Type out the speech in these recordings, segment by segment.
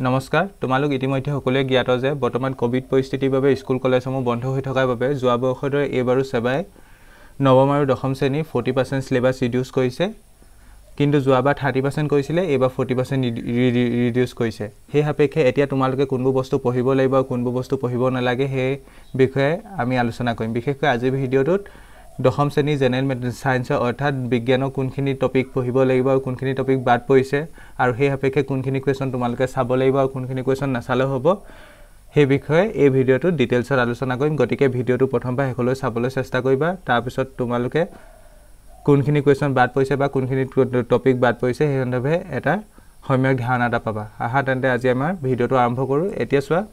নমস্কাৰ তোমালোক ইতিমধ্যে সকলোৱে জ্ঞাত যে বৰ্তমান কোভিড পৰিস্থিতিৰ বাবে স্কুল কলেজসমূহ বন্ধ হৈ থকাৰ বাবে যোৱা বৰ্ষৰ দৰে এইবাৰো সেবাই নৱম আৰু দশম শ্ৰেণী 40% সিলেবাস ৰিডিউস কৰিছে কিন্তু যোৱাবাৰ 30% কৰিছিলে এইবাৰ 40% ৰিডিউস কৰিছে সেই সাপেক্ষে এতিয়া তোমালোকে কোনবোৰ বস্তু পঢ়িব লাগিব আৰু কোনবোৰ বস্তু পঢ়িব নালাগে সেই বিষয়ে আমি আলোচনা কৰিম বিশেষকৈ আজিৰ ভিডিঅ'টোত দশম শ্ৰেণী জেনেৰেল সায়েন্স অৰ্থাৎ বিজ্ঞানৰ কোনখিনি টপিক পঢ়িব লাগিব আৰু কোনখিনি টপিক বাদ পৰিছে আৰু সেই সাপেক্ষে কোনখিনি কোৱেশ্চন তোমালোকে চাব লাগিব আৰু কোনখিনি কোৱেশ্চন নাচালে হ'ব সেই বিষয়ে এই ভিডিঅ'টোত ডিটেইলছত আলোচনা কৰিম গতিকে ভিডিঅ'টো প্ৰথমবাৰ হেকলৈ চাবলৈ চেষ্টা কৰিবা তাৰ পিছত তোমালোকে কোনখিনি কোৱেশ্চন বাদ পৰিছে বা কোনখিনি টপিক বাদ পৰিছে সেই সন্দৰ্ভে এটা সম্যক ধাৰণা এটা পাবা আহা তেন্তে আজি আমাৰ ভিডিঅ'টো আৰম্ভ কৰো এতিয়া চোৱা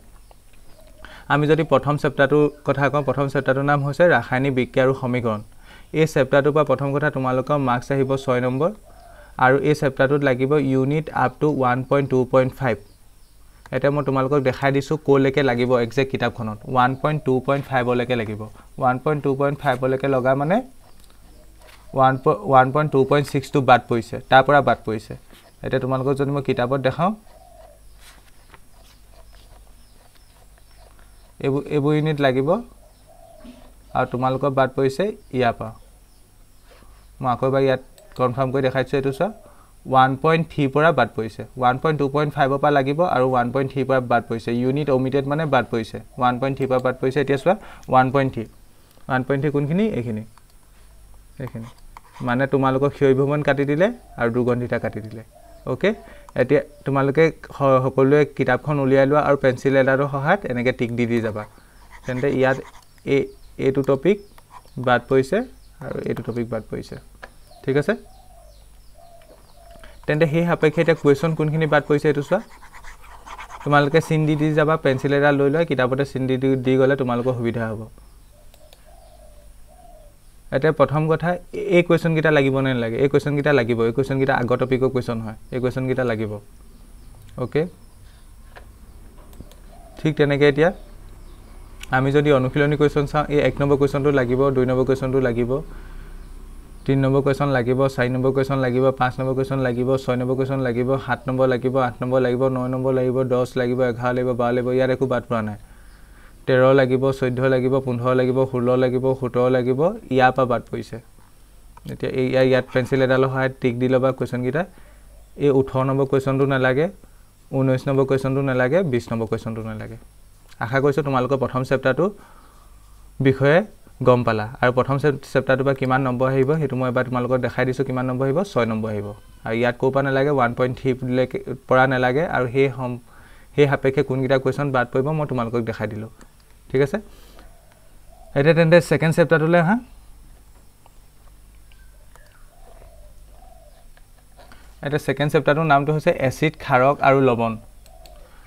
আমি যদি প্ৰথম চেপ্টাৰটো কথা কওঁ প্ৰথম চেপ্টাৰটোৰ নাম হৈছে ৰাসায়নিক বিক্ৰিয়া আৰু সমীকৰণ এই চেপ্টাৰটোৰ পৰা প্ৰথম কথা তোমালোকৰ মাৰ্কস আহিব 6 নম্বৰ আৰু এই চেপ্টাৰটোত লাগিব ইউনিট আপ টু 1.2.5 এটা মই তোমালোকক দেখাই দিছো কোলৈকে লাগিব এক্সাক্ট কিতাপখনত 1.2.5 লৈকে লাগিব 1.2.5 লৈকে লগা মানে 1.2.6 টো বাদ পৰিছে তাৰ পৰা বাদ পৰিছে এটা তোমালোকক যদি মই কিতাপত দেখাও এবু ইউনিট লাগিব আৰু তোমালোকৰ বাদ পৰিছে ইয়াপা মই আকৌবাৰ ইয়াত কনফাৰ্ম কৰি দেখাইছো এটো সা 1.3 পৰা বাদ পৰিছে 1.2.5 পৰা লাগিব আৰু 1.3 পৰা বাদ পৰিছে ইউনিট ওমিটেড মানে বাদ পৰিছে 1.3 পৰা বাদ পৰিছে এতিয়া সা 1.3 কোনখিনি এইখিনি মানে তোমালোকক ক্ষয়ভূমন কাটি দিলে আৰু দুগন্ধিতা কাটি দিলে ওকে এতিয়া তোমালোকে সকলোৱে কিতাপখন উলিয়াই লোৱা আৰু পেন্সিল এডালৰ সহায়ত এনেকৈ টিক দি যাবা তেন্তে ইয়াত এইটো টপিক বাদ পৰিছে আৰু এইটো টপিক বাদ পৰিছে ঠিক আছে তেন্তে সেই সাপেক্ষে এটা কোৱেশ্চন কোনখিনি বাদ পৰিছে এটো চোৱা তোমালোকে চিন দি যাবা পেন্সিল এডাল লৈ লয় কিতাপতে চিন দি গলে তোমালোকৰ সুবিধা হ'ব এটা প্ৰথম কথা এই কোৱেশ্চন কিটা লাগিব নে লাগে এই কোৱেশ্চন কিটা লাগিব এই কোৱেশ্চন কিটা আগৰ টপিকৰ কোৱেশ্চন হয় এই কোৱেশ্চন কিটা লাগিব ওকে ঠিক তেনেকৈ এতিয়া আমি যদি অনুশীলনী কোৱেশ্চন চাও এই 1 নম্বৰ কোৱেশ্চনটো লাগিব 2 নম্বৰ কোৱেশ্চনটো লাগিব 3 নম্বৰ কোৱেশ্চন লাগিব 4 নম্বৰ কোৱেশ্চন লাগিব 5 নম্বৰ কোৱেশ্চন লাগিব 6 নম্বৰ কোৱেশ্চন লাগিব 7 নম্বৰ লাগিব 8 নম্বৰ লাগিব 9 নম্বৰ লাগিব 10 লাগিব 11 লাগিব 12 লাগিব ইয়াৰ একো বাদ পৰা নাই 13 লাগিব 14 লাগিব 15 লাগিব 16 লাগিব 17 লাগিব ইয়াৰ পৰা বাদ পৰিছে এতিয়া ইয়াত পেন্সিল এডালৰ সহায়ত টিক দি লবা কোৱেশ্চন কিটা এই 18 নম্বৰ কোৱেশ্চনটো নালাগে 19 নম্বৰ কোৱেশ্চনটো নালাগে 20 নম্বৰ কোৱেশ্চনটো নালাগে আশা কৰিছো তোমালোকৰ প্ৰথম চেপ্টাৰটো বিষয়ে গম পালা আৰু প্ৰথম চেপ্টাৰটো বা কিমান নম্বৰ আহিব হেতু মই এবাৰ তোমালোকক দেখাই দিছো কিমান নম্বৰ আহিব 6 নম্বৰ আহিব আৰু ইয়াত কোপা নালাগে 1.3 লৈকে পৰা নালাগে আৰু সেই সাপেক্ষে কোনকিটা কোৱেশ্চন বাদ পৰিব মই তোমালোকক দেখাই দিলো ঠিক আছে এটা তেন্তে সেকেন্ড চেপ্টাৰটোলে হা এটা সেকেন্ড চেপ্টাৰটোৰ নামটো হৈছে এসিড ক্ষাৰক আৰু লৱণ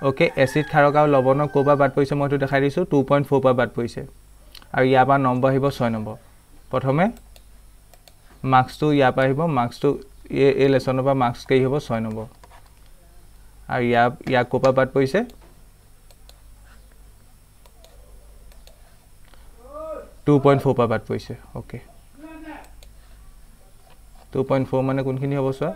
ওকে এসিড ক্ষাৰক আৰু লৱণৰ কোপা বাদ পৰিছে মই তো দেখাই দিছো 2.4 পৰা বাদ পৰিছে আৰু ইয়াৰ পৰা নম্বৰ আহিব 6 নম্বৰ প্ৰথমে মাৰ্কস টু ইয়াৰ পৰা আহিব মাৰ্কস টু এই লেসনৰ পৰা মাৰ্কস কেই হ'ব 6 নম্বৰ আৰু ইয়াৰ কোপা বাদ পৰিছে 2.4 পৰা বাদ পৰিছে ওকে 2.4 মানে কোনখিনি হ'ব চোৱা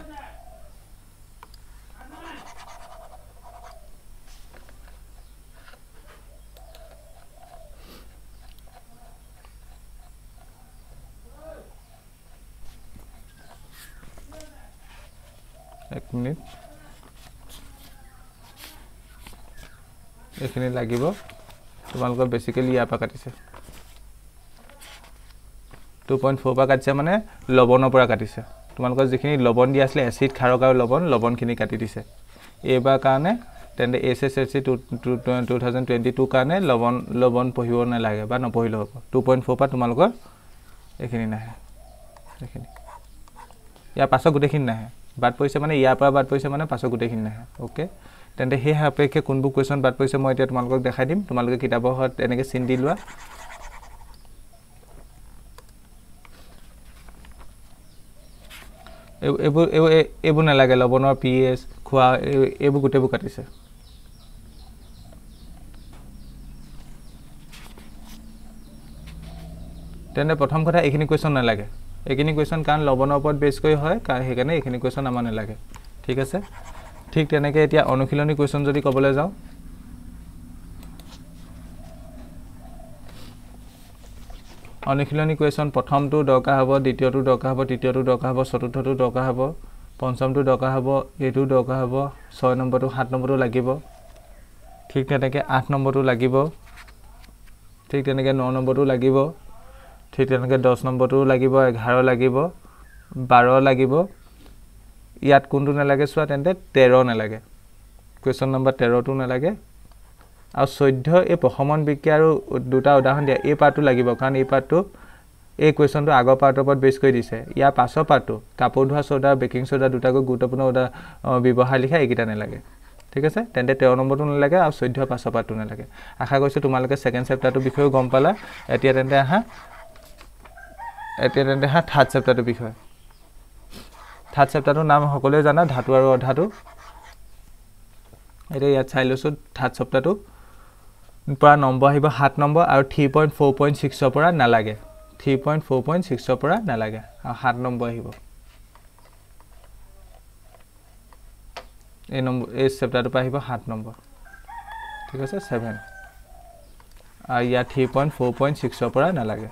এক মিনিট এখানে লাগিব তোমালোকৰ বেসিক্যালি ইয়াৰ পৰা কাটিছে 2.4 পৰা কাটিছে মানে লৱণৰ পৰা কাটিছে তোমালোকৰ যিখিনি লৱণ দি আছিল এসিড ক্ষাৰক আৰু লৱণখিনি কাটি দিছে এবাৰ কাৰণে তেন্তে এসএসসি 2022 কাৰণে লৱণ পঢ়িব নালাগে বা নপঢ়িলে হ'ব 2.4 পৰা তোমালোকৰ এখিনি নাহে এখিনি ইয়াৰ পাছত গুটেখিনি নাহে বাদ পৰিছে মানে ইয়াৰ পৰা বাদ পৰিছে মানে পাছত গুটেখিনি নাহে ওকে তেন্তে সেই সাপেক্ষে কোনবোৰ কোৱেশ্চন বাদ পৰিছে মই এতিয়া তোমালোকক দেখাই দিম তোমালোকে কিতাপৰ হত এনেকৈ চিন দি লোৱা এবু নালাগে লৱণৰ পিএইচ খোৱা এবু গুটেবু কাটিছে তেনে প্ৰথম কথা এইখিনি কোৱেশ্চন নালাগে এইখিনি কোৱেশ্চন কাৰণ লৱণৰ ওপৰত বেছ কৰি হয় কাৰণ হেকাৰণে এইখিনি কোৱেশ্চন আমাৰ নালাগে ঠিক আছে ঠিক তেনেকৈ এতিয়া অনুশীলনী কুৱেশ্যন যদি ক'বলৈ যাওঁ অনুশীলনী কুৱেশ্যন প্ৰথমটো দৰকাৰ হ'ব দ্বিতীয়টো দৰকাৰ হ'ব তৃতীয়টো দৰকাৰ হ'ব চতুৰ্থটো দৰকাৰ হ'ব পঞ্চমটো দৰকাৰ হ'ব এইটো দৰকাৰ হ'ব 6 নম্বৰটো 7 নম্বৰটো লাগিব ঠিক তেনেকৈ 8 নম্বৰটো লাগিব ঠিক তেনেকৈ 9 নম্বৰটো লাগিব ঠিক তেনেকৈ 10 নম্বৰটো লাগিব 11 লাগিব 12 লাগিব ইয়াত কোনটো নালাগে চোৱা তেন্তে 13 নালাগে কুৱেশ্যন নম্বৰ 13টো নালাগে আৰু 14 এই প্ৰশমন বিক্ৰিয়া আৰু দুটা উদাহৰণ দিয়া এই পাৰ্টটো লাগিব কাৰণ এই পাৰ্টটো এই কুৱেশ্যনটো আগৰ পাৰ্টৰ ওপৰত বেছ কৰি দিছে ইয়াৰ পাছৰ পাৰ্টটো কাপোৰ ধোৱা সোডা বেকিং সোডা দুটাকৈ গুৰুত্বপূৰ্ণ ব্যৱহাৰ লিখা এইকেইটা নালাগে ঠিক আছে তেন্তে 13 নম্বৰটো নালাগে আৰু 14 পাছৰ পাৰ্টটো নালাগে আশা কৰিছোঁ তোমালোকে সেকেন্ড চেপ্টাৰটোৰ বিষয়ে গম পালা এতিয়া তেন্তে থাৰ্ড চেপ্টাৰটোৰ বিষয়ে থাৰ্ড চেপ্টাৰটোৰ নাম সকলোৱে জানা ধাতু আৰু অধাতু এতিয়া ইয়াত চাই লৈছোঁ থাৰ্ড চেপ্টাৰটো পৰা নম্বৰ আহিব 7 নম্বৰ আৰু 3.4.6 পৰা নালাগে 3.4.6 পৰা নালাগে আৰু 7 নম্বৰ আহিব এই চেপ্টাৰটো পৰা আহিব 7 নম্বৰ ঠিক আছে 7 আৰু ইয়াত 3.4.6 পৰা নালাগে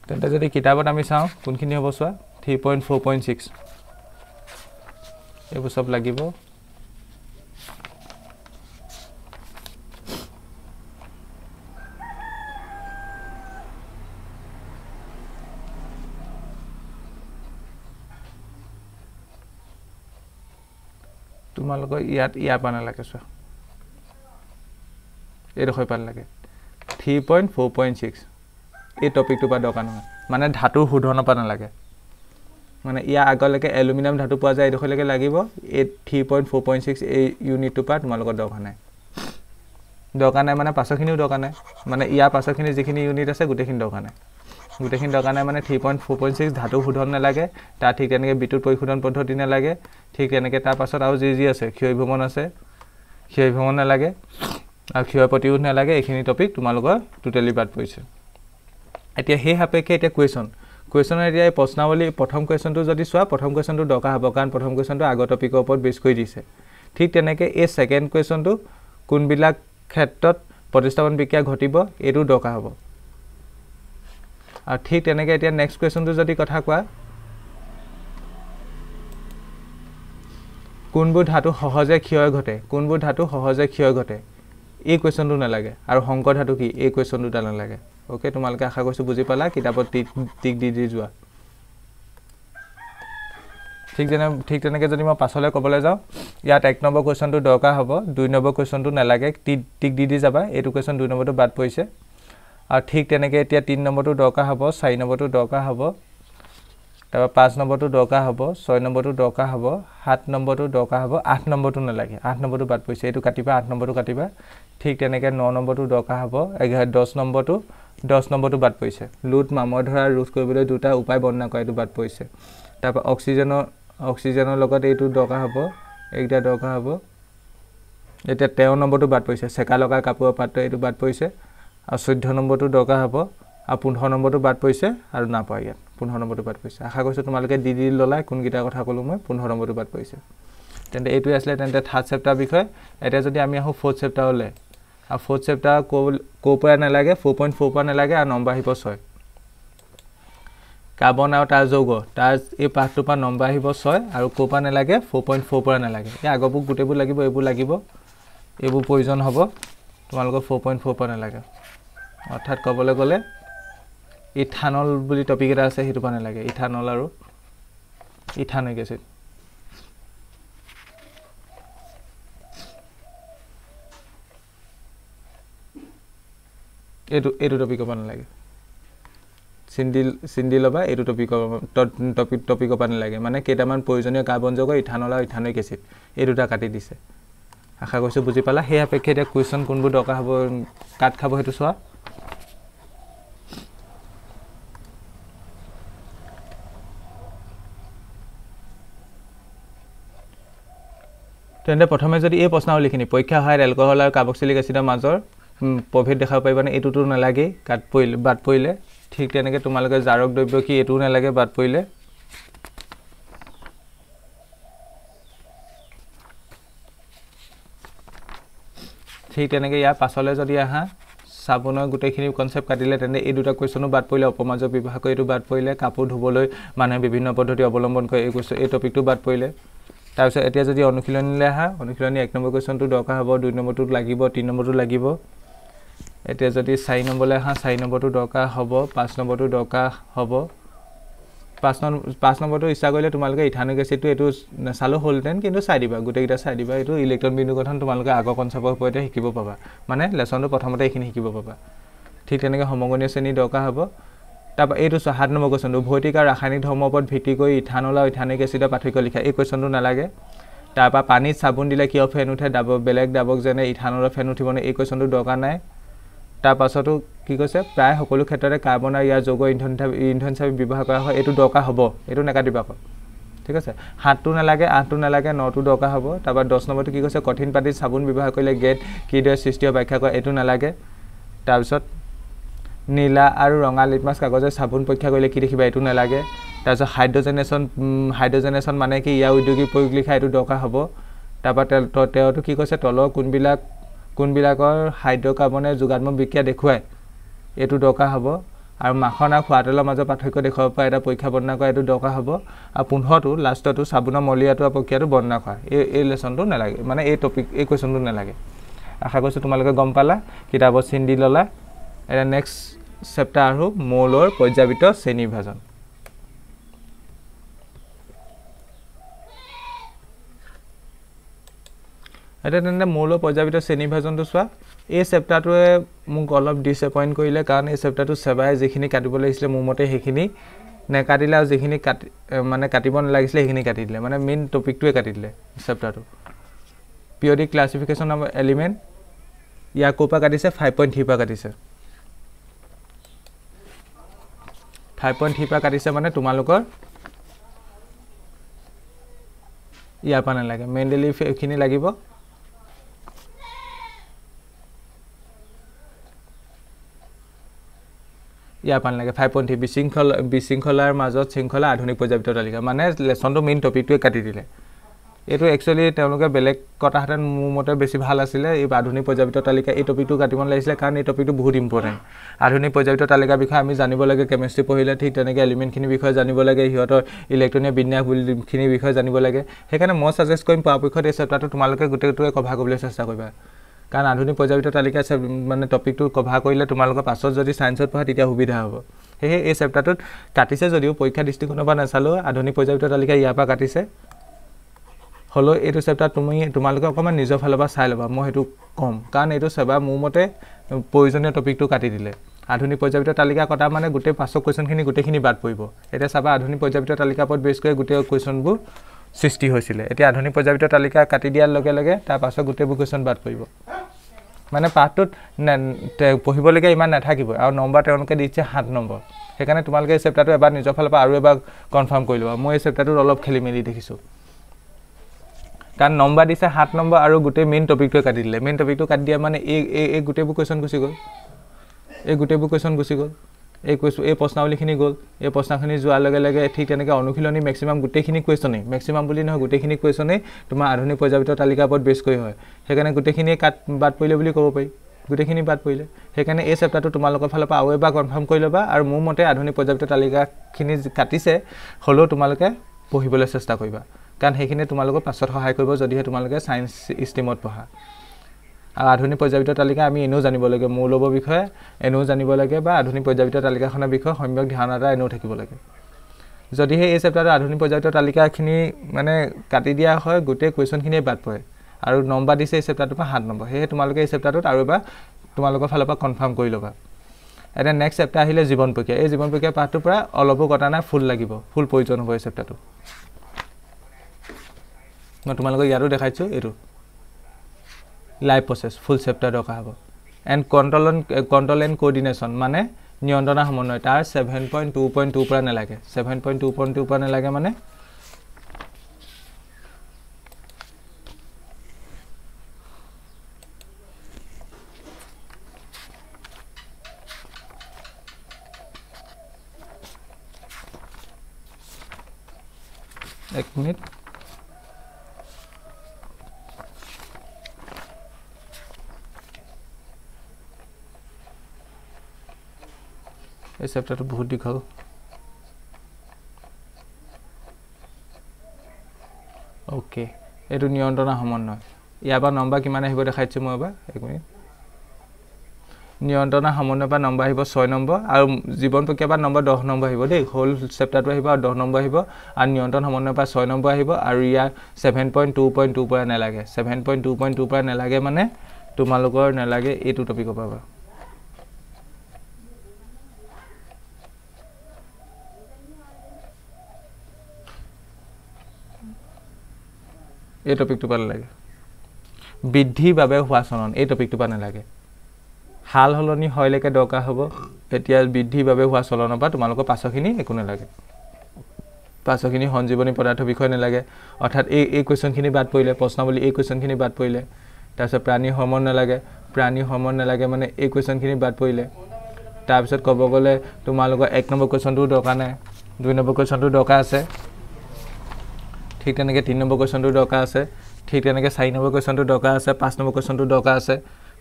তেন্তে যদি কিতাপত আমি চাওঁ কোনখিনি হ'ব চোৱা 3.4.6 এইবোৰ সব লাগিব তোমালোকৰ ইয়াৰ পৰা নালাগে চোৱা এইডোখৰ পৰা নালাগে 3.4.6 এই টপিকটো পৰা দৰকাৰ নহয় মানে ধাতুৰ শোধনৰ পৰা নালাগে মানে ইয়াৰ আগলৈকে এলুমিনিয়াম ধাতু পোৱা যায় এইডোখৰলৈকে লাগিব এই 3.4.6 এই ইউনিটটো পৰা তোমালোকৰ দৰকাৰ নাই মানে পাছৰখিনিও দৰকাৰ নাই মানে ইয়াৰ পাছৰখিনি যিখিনি ইউনিট আছে গোটেইখিনি দৰকাৰ নাই মানে 3.4.6 ধাতু শোধন নালাগে তাৰ ঠিক তেনেকৈ বিদ্যুৎ পৰিশোধন পদ্ধতি নালাগে ঠিক তেনেকৈ তাৰ পাছত আৰু যি আছে ক্ষয় ভ্ৰমণ আছে ক্ষয় ভ্ৰমণ নালাগে আৰু ক্ষয় প্ৰতিৰোধ নালাগে এইখিনি টপিক তোমালোকৰ টোটেলি বাদ পৰিছে এতিয়া সেই সাপেক্ষে এতিয়া কুৱেশ্যনৰ এতিয়া এই প্ৰশ্নাৱলী প্ৰথম কুৱেশ্যনটো যদি চোৱা প্ৰথম কুৱেশ্যনটো দৰকাৰ হ'ব কাৰণ প্ৰথম কুৱেশ্যনটো আগৰ টপিকৰ ওপৰত বেছ কৰি দিছে ঠিক তেনেকৈ এই সেকেন্ড কুৱেশ্যনটো কোনবিলাক ক্ষেত্ৰত প্ৰতিস্থাপন বিক্ৰিয়া ঘটিব এইটো দৰকাৰ হ'ব আৰু ঠিক তেনেকৈ এতিয়া নেক্সট কুৱেশ্যনটো যদি কথা কোৱা কোনবোৰ ধাতু সহজে ক্ষয় ঘটে এই কুৱেশ্যনটো নালাগে আৰু সংকৰ ধাতু কি এই কুৱেশ্যনটো নালাগে ওকে তোমালোকে আশা কৰিছোঁ বুজি পালা কিতাপত টিক দি যোৱা ঠিক তেনেকৈ যদি মই পাছলৈ ক'বলৈ যাওঁ ইয়াত 1 নম্বৰ কুৱেশ্যনটো দৰকাৰ হ'ব 2 নম্বৰ কুৱেশ্যনটো নালাগে টিক দি যাবা এইটো কুৱেশ্যন 2 নম্বৰটো বাদ পৰিছে আৰু ঠিক তেনেকৈ এতিয়া 3 নম্বৰটো দৰকাৰ হ'ব 4 নম্বৰটো দৰকাৰ হ'ব তাৰপৰা 5 নম্বৰটো দৰকাৰ হ'ব 6 নম্বৰটো দৰকাৰ হ'ব 7 নম্বৰটো দৰকাৰ হ'ব 8 নম্বৰটো নালাগে 8 নম্বৰটো বাদ পৰিছে এইটো কাটিবা 8 নম্বৰটো কাটিবা ঠিক তেনেকৈ 9 নম্বৰটো দৰকাৰ হ'ব 10 নম্বৰটো বাদ পৰিছে লুট মামৰ ধৰা ৰোধ কৰিবলৈ দুটা উপায় বৰ্ণনা কৰা এইটো বাদ পৰিছে তাৰপৰা অক্সিজেনৰ লগত এইটো দৰকাৰ হ'ব এইটা দৰকাৰ হ'ব এতিয়া 13 নম্বৰটো বাদ পৰিছে সেকা লগা কাপোৰৰ পাত্ৰ এইটো বাদ পৰিছে আৰু 14 নম্বৰটো দৰকাৰ হ'ব আৰু 15 নম্বৰটো বাদ পৰিছে আৰু না পায় ইয়াত 15 নম্বৰটো বাদ পৰিছে আশা কৰিছোঁ তোমালোকে দি ললাই কোনকেইটা কথা ক'লো মই 15 নম্বৰটো বাদ পৰিছে তেন্তে এইটোৱে আছিলে তেন্তে থাৰ্ড চেপ্টাৰ বিষয় এতিয়া যদি আমি আহোঁ ফ'ৰ্থ চেপ্টাৰলৈ আৰু ফ'ৰ্থ চেপ্টাৰ ক'ৰ পৰা নালাগে 4.4 পৰা নালাগে আৰু নম্বৰ আহিব 6 কাৰ্বন আৰু তাৰ যৌগ তাৰ এই পাঠটোৰ পৰা নম্বৰ আহিব 6 আৰু ক'ৰ পৰা নালাগে 4.4 পৰা নালাগে এই আগৰবোৰ গোটেইবোৰ লাগিব এইবোৰ প্ৰয়োজন হ'ব তোমালোকৰ 4.4 পৰা নালাগে অৰ্থাৎ ক'বলৈ গ'লে ইথানল বুলি টপিক এটা আছে সেইটো পৰা নালাগে ইথানল আৰু ইথানিক এচিড এইটো টপিকৰ পৰা নালাগে চিন্দি ল'বা এইটো টপিকৰ পৰা নালাগে মানে কেইটামান প্ৰয়োজনীয় কাৰ্বন যৌগ ইথানল আৰু ইথানিক এচিড এই দুটা কাটি দিছে আশা কৰিছোঁ বুজি পালা সেই সাপেক্ষে এতিয়া কুৱেশ্যন কোনবোৰ দৰকাৰ হ'ব কাট খাব সেইটো চোৱা তেন্তে প্ৰথমে যদি এই প্ৰশ্নাৱলীখিনি পৰীক্ষা হয় এলকহল আৰু কাৰ্বক্সিলিক এচিডৰ মাজৰ প্ৰভেদ দেখাব পাৰিবানে এইটোতো নালাগে বাদ পৰিলে ঠিক তেনেকৈ তোমালোকে জাৰক দ্ৰব্য কি এইটো নালাগে বাদ পৰিলে ঠিক তেনেকৈ ইয়াৰ পাছলৈ যদি আহা সাবুনৰ গোটেইখিনি কনসেপ্ট কাটিলে তেনে এই দুটা কোৱেশ্যনো বাদ পৰিলে অপমাৰ্জ বিভাগ এইটো বাদ পৰিলে কাপোৰ ধুবলৈ মানুহে বিভিন্ন পদ্ধতি অৱলম্বন কৰে এই টপিকটো বাদ পৰিলে তাৰপিছত এতিয়া যদি অনুশীলনীলৈ আহা অনুশীলনী 1 নম্বৰ কোৱেশ্যনটো দৰকাৰ হ'ব 2 নম্বৰটো লাগিব 3 নম্বৰটো লাগিব এতিয়া যদি 4 নম্বৰলৈ আহা 4 নম্বৰটো দৰকাৰ হ'ব 5 নম্বৰটো দৰকাৰ হ'ব 5 নম্বৰটো ইচ্ছা কৰিলে তোমালোকে ইথানিক এচিডটো এইটো নাচালো হ'লতেন কিন্তু চাই দিবা গোটেইকেইটা চাই দিবা এইটো ইলেক্ট্ৰন বিন্দু গঠন তোমালোকে আগৰ কনসেপ্টৰ ওপৰতে শিকিব পাবা মানে লেসনটো প্ৰথমতে এইখিনি শিকিব পাবা ঠিক তেনেকৈ সমগণীয় শ্ৰেণী দৰকাৰ হ'ব তাৰপৰা এইটো 7 নম্বৰ কোৱেশ্যনটো ভৌতিক আৰু ৰাসায়নিক ধৰ্মৰ ওপৰত ভিত্তি কৰি ইথানল আৰু ইথানিক এচিডৰ পাৰ্থক্য লিখা এই কোৱেশ্যনটো নালাগে তাৰপৰা পানীত সাবুন দিলে কিয় ফেন উঠে বেলেগ দাবক যেনে ইথানলৰ ফেন উঠিব নে এই কোৱেশ্যনটো দৰকাৰ নাই তাৰ পাছতো কি কৈছে প্ৰায় সকলো ক্ষেত্ৰতে কাৰ্বন আৰু ইয়াৰ যৌগ ইন্ধন হিচাপে ব্যৱহাৰ কৰা হয় এইটো দৰকাৰ হ'ব এইটো নেকাটিবা আকৌ ঠিক আছে 7টো নালাগে 8টো নালাগে 9টো দৰকাৰ হ'ব তাৰপৰা 10 নম্বৰটো কি কৈছে কঠিন পানীত সাবুন ব্যৱহাৰ কৰিলে গেট কিদৰে সৃষ্টি হয় ব্যাখ্যা কৰা এইটো নালাগে তাৰপিছত নীলা আৰু ৰঙা লিটমাছ কাগজে সাবুন পৰীক্ষা কৰিলে কি দেখিবা এইটো নালাগে তাৰপিছত হাইড্ৰজেনেশ্যন মানে কি ইয়াৰ ঔদ্যোগিক প্ৰয়োগ লিখা এইটো দৰকাৰ হ'ব তাৰপৰা তেওঁটো কি কৈছে তলৰ কোনবিলাকৰ হাইড্ৰকাৰ্বনে যোগাত্মক বিক্ৰিয়া দেখুৱায় এইটো দৰকাৰ হ'ব আৰু মাখন আৰু খোৱা তেলৰ মাজৰ পাৰ্থক্য দেখুৱাব পৰা এটা পৰীক্ষা বৰ্ণনা কৰা এইটো দৰকাৰ হ'ব আৰু 15টো লাষ্টটো সাবুনৰ মলিয়াটো প্ৰক্ৰিয়াটো বৰ্ণনা কৰা এই লেসনটো নালাগে মানে এই টপিক এই কোৱেশ্যনটো নালাগে আশা কৰিছোঁ তোমালোকে গম পালা কিতাপত চিন দি ল'লা এটা নেক্সট চেপ্টাৰ আৰু মৌলৰ পৰ্যায়বৃত্ত শ্ৰেণী বিভাজন এটা তেনে মৌলৰ পৰ্যায়বৃত্ত শ্ৰেণী বিভাজনটো চোৱা এই চেপ্টাৰটোৱে মোক অলপ ডিসএপইণ্ট কৰিলে কাৰণ এই চেপ্টাৰটো সেবাই যিখিনি কাটিব লাগিছিলে মোৰ মতে সেইখিনি নেকাটিলে আৰু যিখিনি মানে কাটিব নালাগিছিলে সেইখিনি কাটি দিলে মানে মেইন টপিকটোৱে কাটি দিলে চেপ্টাৰটো পিৰিয়ডিক ক্লাছিফিকেশ্যন অফ এলিমেণ্ট ইয়াৰ ক'ৰ পৰা কাটিছে 5.3 পৰা কাটিছে 5.3 পৰা কাটিছে মানে তোমালোকৰ ইয়াৰ পৰা নালাগে মেণ্ডেলিভ এইখিনি লাগিব ইয়াৰ পৰা নালাগে 5.3 বিশৃংখলাৰ মাজত শৃংখলা আধুনিক পৰ্যায়বৃত্ত তালিকা মানে লেসনটো মেইন টপিকটোৱে কাটি দিলে এইটো একচুৱেলি তেওঁলোকে বেলেগ কথাহেঁতেন মোৰ মতে বেছি ভাল আছিলে এই আধুনিক পৰ্যায়বৃত্ত তালিকা এই টপিকটো কাটিব লাগিছিলে কাৰণ এই টপিকটো বহুত ইম্পৰ্টেণ্ট আধুনিক পৰ্যায়বৃত্ত তালিকাৰ বিষয়ে আমি জানিব লাগে কেমিষ্ট্ৰি পঢ়িলে ঠিক তেনেকৈ এলিমেণ্টখিনিৰ বিষয়ে জানিব লাগে সিহঁতৰ ইলেক্ট্ৰনিক বিন্যাসখিনিৰ বিষয়ে জানিব লাগে সেইকাৰণে মই ছাজেষ্ট কৰিম পৰাপক্ষত এই চেপ্টাৰটো তোমালোকে গোটেইটোৱে কভাৰ কৰিবলৈ চেষ্টা কৰিবা কাৰণ আধুনিক পৰ্যায়বৃত্ত তালিকা মানে টপিকটো কভাৰ কৰিলে তোমালোকৰ পাছত যদি ছায়েন্সত পঢ়া তেতিয়া সুবিধা হ'ব সেয়ে এই চেপ্টাৰটোত কাটিছে যদিও পৰীক্ষা দৃষ্টিকোণৰ পৰা নাচালেও আধুনিক পৰ্যায়বৃত্ত তালিকা ইয়াৰ পৰা কাটিছে হলো এইটো চেপ্টাৰ তোমালোকে অকণমান নিজৰ ফালৰ পৰা চাই ল'বা মই সেইটো কম কাৰণ এইটো সেবা মোৰ মতে প্ৰয়োজনীয় টপিকটো কাটি দিলে আধুনিক পৰ্যায়বৃত্ত তালিকা কটা মানে গোটেই 500 কোৱেশ্যনখিনি গোটেইখিনি বাদ পৰিব এতিয়া চাবা আধুনিক পৰ্যায়বৃত্ত তালিকাৰ ওপৰত বেছ কৰি গোটেই কুৱেশ্যনবোৰ সৃষ্টি হৈছিলে এতিয়া আধুনিক পৰ্যায়বৃত্ত তালিকা কাটি দিয়াৰ লগে লগে তাৰ পাছত গোটেইবোৰ কুৱেশ্যন বাদ পৰিব মানে পাঠটোত পঢ়িবলগীয়া ইমান নাথাকিব আৰু নম্বৰ তেওঁলোকে দিছে 7 নম্বৰ সেইকাৰণে তোমালোকে এই চেপ্টাৰটো এবাৰ নিজৰ ফালৰ পৰা আৰু এবাৰ কনফাৰ্ম কৰি ল'বা মই এই চেপ্টাৰটোত অলপ খেলি মেলি দেখিছোঁ কাৰণ নম্বৰ দিছে 7 নম্বৰ আৰু গোটেই মেইন টপিকটোৱে কাটি দিলে মেইন টপিকটো কাটি দিয়া মানে এই গোটেইবোৰ কুৱেশ্যন গুচি গ'ল এই প্ৰশ্নাৱলীখিনি গ'ল এই প্ৰশ্নখিনি যোৱাৰ লগে লগে ঠিক তেনেকৈ অনুশীলনী মেক্সিমাম গোটেইখিনি কুৱেশ্যনেই মেক্সিমাম বুলি নহয় গোটেইখিনি কুৱেশ্যনেই তোমাৰ আধুনিক পৰ্যায়বৃত্ত তালিকাৰ ওপৰত বেছ কৰি হয় সেইকাৰণে গোটেইখিনিয়ে বাদ পৰিলে বুলি ক'ব পাৰি গোটেইখিনি বাদ পৰিলে সেইকাৰণে এই চেপ্টাৰটো তোমালোকৰ ফালৰ পৰা আৰু এবাৰ কনফাৰ্ম কৰি ল'বা আৰু মোৰ মতে আধুনিক পৰ্যায়বৃত্ত তালিকাখিনি কাটিছে হ'লেও তোমালোকে পঢ়িবলৈ চেষ্টা কৰিবা কাৰণ সেইখিনি তোমালোকৰ পাছত সহায় কৰিব যদিহে তোমালোকে ছায়েন্স ষ্ট্ৰীমত পঢ়া আৰু আধুনিক পৰ্যায়বৃত্ত তালিকা আমি এনেও জানিব লাগে মৌলবৰ বিষয়ে এনেও জানিব লাগে বা আধুনিক পৰ্যায়বৃত্ত তালিকাখনৰ বিষয়ে সম্যক ধাৰণা এটা এনেও থাকিব লাগে যদিহে এই চেপ্টাৰটো আধুনিক পৰ্যায়বৃত্ত তালিকাখিনি মানে কাটি দিয়া হয় গোটেই কুৱেশ্যনখিনিয়ে বাদ পৰে আৰু নম্বৰ দিছে এই চেপ্টাৰটোৰ পৰা 7 নম্বৰ সেয়ে তোমালোকে এই চেপ্টাৰটোত আৰু এবাৰ তোমালোকৰ ফালৰ পৰা কনফাৰ্ম কৰি ল'বা এটা নেক্সট চেপ্টাৰ আহিলে জীৱন প্ৰক্ৰিয়া এই জীৱন প্ৰক্ৰিয়া পাঠটোৰ পৰা অলপো কথা নাই ফুল লাগিব ফুল প্ৰয়োজন হ'ব এই চেপ্টাৰটো মই তোমালোকক ইয়াতো দেখাইছোঁ এইটো লাইভ প্ৰচেছ ফুল চেপ্টাৰ দৰকাৰ হ'ব এণ্ড কণ্ট্ৰল এণ্ড কোঅৰ্ডিনেশ্যন মানে নিয়ন্ত্ৰণ সমন্বয় তাৰ 7.2.2 পৰা নালাগে 7.2.2 পৰা নালাগে মানে এক মিনিট এই চেপ্টাৰটো বহুত দীঘল ওকে এইটো নিয়ন্ত্ৰণ সমন্বয় ইয়াৰ পৰা নম্বৰ কিমান আহিব দেখাইছো মই এবাৰ এক মিনিট নিয়ন্ত্ৰণ সমন্বয়ৰ পৰা নম্বৰ আহিব 6 নম্বৰ আৰু জীৱন প্ৰক্ৰিয়া পৰা নম্বৰ 10 নম্বৰ আহিব দেই হোল চেপ্টাৰটো আহিব আৰু 10 নম্বৰ আহিব আৰু নিয়ন্ত্ৰণ সমন্বয়ৰ পৰা 6 নম্বৰ আহিব আৰু ইয়াৰ 7.2.2 পৰা নালাগে 7.2.2 পৰা নালাগে মানে তোমালোকৰ নালাগে এইটো টপিকৰ পৰা এই টপিকটো পৰা নালাগে বৃদ্ধিৰ বাবে হোৱা চলন এই টপিকটো পৰা নালাগে হাল হলনি হয়লৈকে দৰকাৰ হ'ব এতিয়া বৃদ্ধিৰ বাবে হোৱা চলনৰ পৰা তোমালোকৰ পাছৰখিনি একো নালাগে পাছৰখিনি সঞ্জীৱনী পদাৰ্থ বিষয় নালাগে অৰ্থাৎ এই কোৱেশ্চনখিনি বাদ পৰিলে প্ৰশ্নাৱলী এই কোৱেশ্চনখিনি বাদ পৰিলে তাৰপিছত প্ৰাণী হৰমন নালাগে মানে এই কোৱেশ্চনখিনি বাদ পৰিলে তাৰপিছত ক'ব গ'লে তোমালোকৰ 1 নম্বৰ কোৱেশ্চনটো দৰকাৰ নাই 2 নম্বৰ কোৱেশ্চনটো দৰকাৰ আছে ঠিক তেনেকৈ 3 নম্বৰ কোৱেশ্চনটো দৰকাৰ আছে ঠিক তেনেকৈ 4 নম্বৰ কোৱেশ্চনটো দৰকাৰ আছে 5 নম্বৰ কোৱেশ্চনটো দৰকাৰ আছে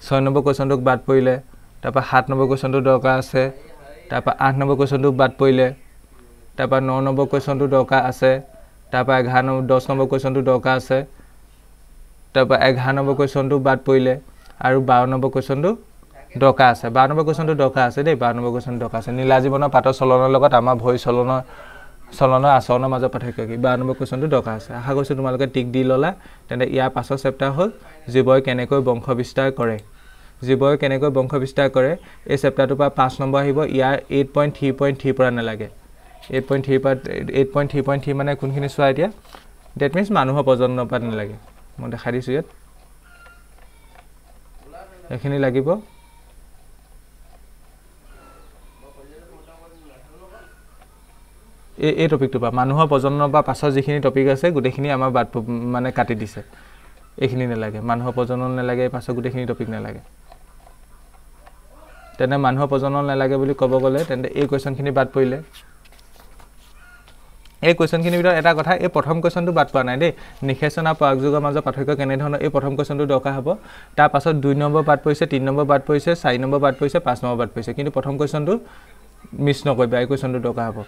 6 নম্বৰ কোৱেশ্চনটো বাদ পৰিলে তাৰপা 7 নম্বৰ কোৱেশ্চনটো দৰকাৰ আছে তাৰপা 8 নম্বৰ কোৱেশ্চনটো বাদ পৰিলে তাৰপা 9 নম্বৰ কোৱেশ্চনটো দৰকাৰ আছে তাৰপা 10 নম্বৰ কোৱেশ্চনটো দৰকাৰ আছে তাৰপা 11 নম্বৰ কোৱেশ্চনটো বাদ পৰিলে আৰু 12 নম্বৰ কোৱেশ্চনটো দৰকাৰ আছে 12 নম্বৰ কোৱেশ্চনটো দৰকাৰ আছে দেই 12 নম্বৰ কোৱেশ্চনটো দৰকাৰ আছে নীলা জীৱনৰ পাতৰ চলনৰ লগত আমাৰ ভৰি চলনৰ আচৰণৰ মাজৰ পাৰ্থক্য কি 12 নম্বৰ কোৱেশ্চনটো দৰকাৰ আছে আশা কৰিছো তোমালোকে টিক দি ললা তেনে ইয়াৰ পাছৰ চেপ্টাৰ হ'ল জীৱই কেনেকৈ বংশ বিস্তাৰ কৰে এই চেপ্টাৰটোৰ পৰা 5 নম্বৰ আহিব ইয়াৰ 8.3.3 পৰা নালাগে 8.3 মানে কোনখিনি চোৱা এতিয়া ডেট মিন্স মানুহৰ প্ৰজননৰ পৰা নালাগে মই দেখাই দিছো ইয়াত এখিনি লাগিব এই টপিকটো পৰা মানুহৰ প্ৰজননৰ পৰা পাছৰ যিখিনি টপিক আছে গোটেইখিনি আমাৰ বাদ মানে কাটি দিছে এইখিনি নালাগে মানুহৰ প্ৰজনন নালাগে পাছৰ গোটেইখিনি টপিক নালাগে তেনে মানুহৰ প্ৰজনন নালাগে বুলি ক'ব গ'লে তেন্তে এই কোৱেশ্চনখিনি বাদ পৰিলে এই কোৱেশ্চনখিনিৰ ভিতৰত এটা কথা এই প্ৰথম কোৱেশ্চনটো বাদ পোৱা নাই দেই নিষেচন আৰু প্ৰয়োগযোগৰ মাজৰ পাৰ্থক্য কেনে ধৰণৰ এই প্ৰথম কোৱেশ্চনটো দৰকাৰ হ'ব তাৰ পাছত 2 নম্বৰ বাদ পৰিছে 3 নম্বৰ বাদ পৰিছে 4 নম্বৰ বাদ পৰিছে 5 নম্বৰ বাদ পৰিছে কিন্তু প্ৰথম কোৱেশ্চনটো মিছ নকৰিবা এই কোৱেশ্চনটো দৰকাৰ হ'ব